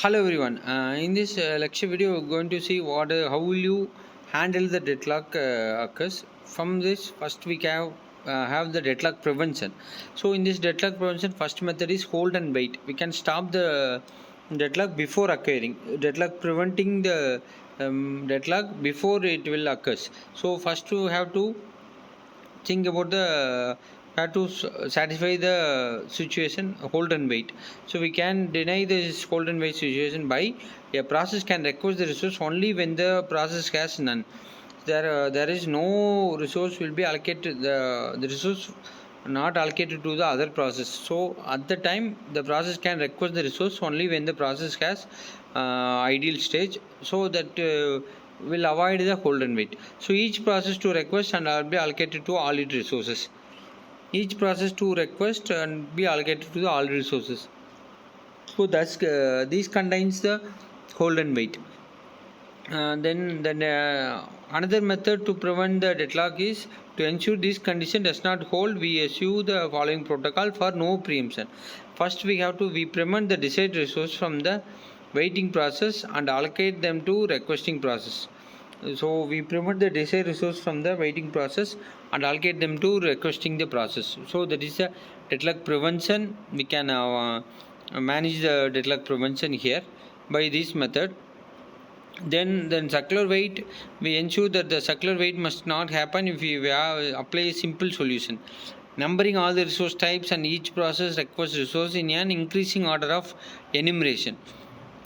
Hello everyone. In this lecture video, we're going to see how will you handle the deadlock occurs. From this, first we have the deadlock prevention. So in this deadlock prevention, first method is hold and wait. We can stop the deadlock before occurring. Deadlock preventing the deadlock before it will occurs. So first you have to think about the have to satisfy the situation hold and wait. So we can deny this hold and wait situation by a process can request the resource only when the process has none. There is no resource will be allocated, the resource not allocated to the other process. So at the time the process can request the resource only when the process has ideal stage, so that will avoid the hold and wait. So each process to request and will be allocated to all its resources. Each process to request and be allocated to the all resources. So that's this contains the hold and wait. Then another method to prevent the deadlock is to ensure this condition does not hold. We issue the following protocol for no preemption. First, we prevent the desired resource from the waiting process and allocate them to requesting process. So we prevent the desired resource from the waiting process and allocate them to requesting the process. So that is the deadlock prevention. We can manage the deadlock prevention here by this method. Then circular wait, we ensure that the circular wait must not happen if we apply a simple solution, numbering all the resource types and each process requires resource in an increasing order of enumeration.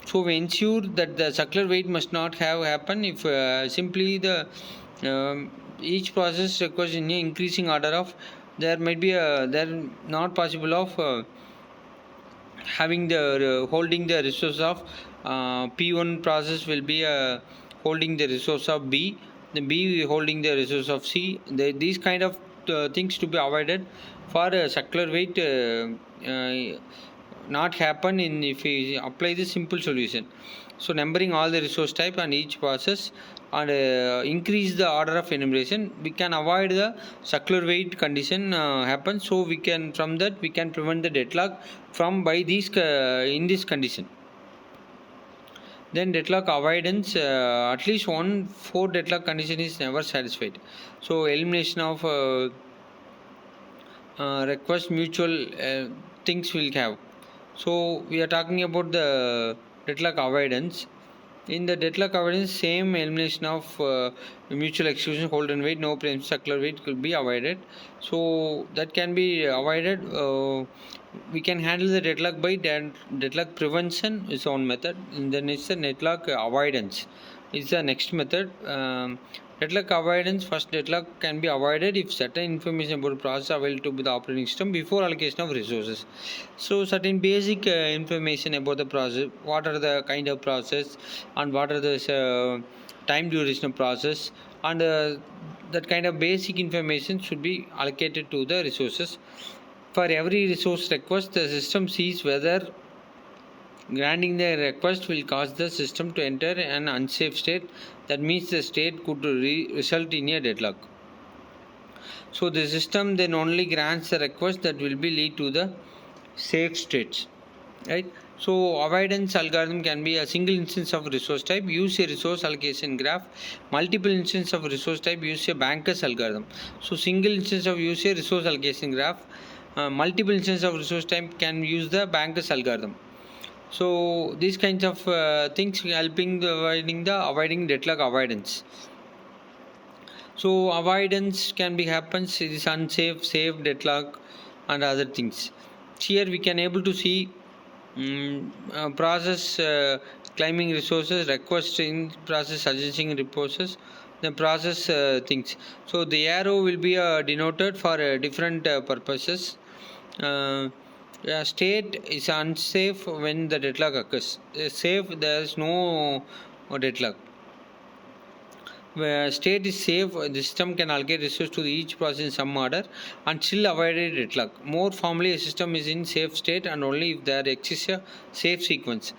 So we ensure that the circular wait must not have happen if simply the each process requires in an increasing order of, there might be a there not possible of having the holding the resource of P1 process will be holding the resource of B, the B holding the resource of C. These kind of things to be avoided for circular wait not happen in if we apply the simple solution. So numbering all the resource type and each process and increase the order of enumeration, we can avoid the circular wait condition happen. So we can, from that we can prevent the deadlock from by these in this condition. Then deadlock avoidance, at least 4 deadlock condition is never satisfied. So elimination of request mutual things will have. So we are talking about the deadlock avoidance. In the deadlock avoidance, same elimination of mutual exclusion, hold and wait, no preemption, circular wait could be avoided. So that can be avoided. We can handle the deadlock by deadlock prevention is one method, and then it's the deadlock avoidance is the next method. Deadlock avoidance, first deadlock can be avoided if certain information about process available to the operating system before allocation of resources. So certain basic information about the process, what are the kind of process and what are the time duration of process, and that kind of basic information should be allocated to the resources. For every resource request, the system sees whether granting the request will cause the system to enter an unsafe state. That means the state could result in a deadlock. So the system then only grants the request that will be lead to the safe states, right? So avoidance algorithm can be a single instance of resource type, use a resource allocation graph. Multiple instance of resource type, use a bankers algorithm. So single instance of use a resource allocation graph. Multiple instance of resource type can use the bankers algorithm. So these kinds of things helping avoiding deadlock avoidance. So avoidance can be happens, it is unsafe, safe, deadlock and other things. Here we can able to see process claiming resources, requesting process, suggesting resources, the process things. So the arrow will be denoted for different purposes. State is unsafe when the deadlock occurs. Safe, there is no deadlock. Where state is safe, the system can allocate resources to each process in some order and still avoid a deadlock. More formally, a system is in safe state and only if there exists a safe sequence.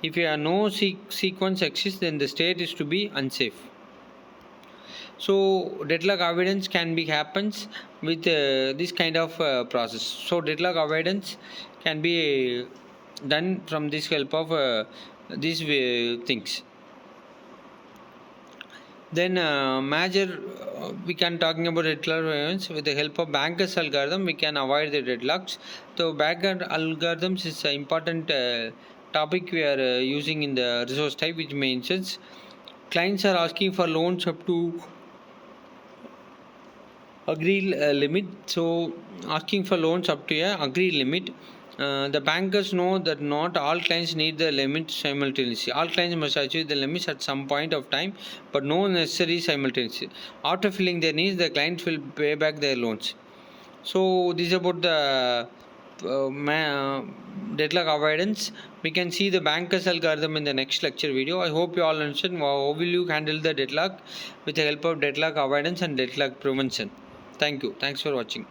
If no sequence exists, then the state is to be unsafe. So deadlock avoidance can be happens with this kind of process. So deadlock avoidance can be done from this help of these things. Then major we can talking about deadlock variants. With the help of bankers algorithm we can avoid the deadlocks. So banker algorithms is an important topic we are using in the resource type, which means clients are asking for loans up to agreed limit. So asking for loans up to a agreed limit. The bankers know that not all clients need the limit simultaneously. All clients must achieve the limits at some point of time, but no necessary simultaneously. After filling their needs, the client will pay back their loans. So this is about the deadlock avoidance. We can see the bankers algorithm in the next lecture video. I hope you all understand how will you handle the deadlock with the help of deadlock avoidance and deadlock prevention. Thank you. Thanks for watching.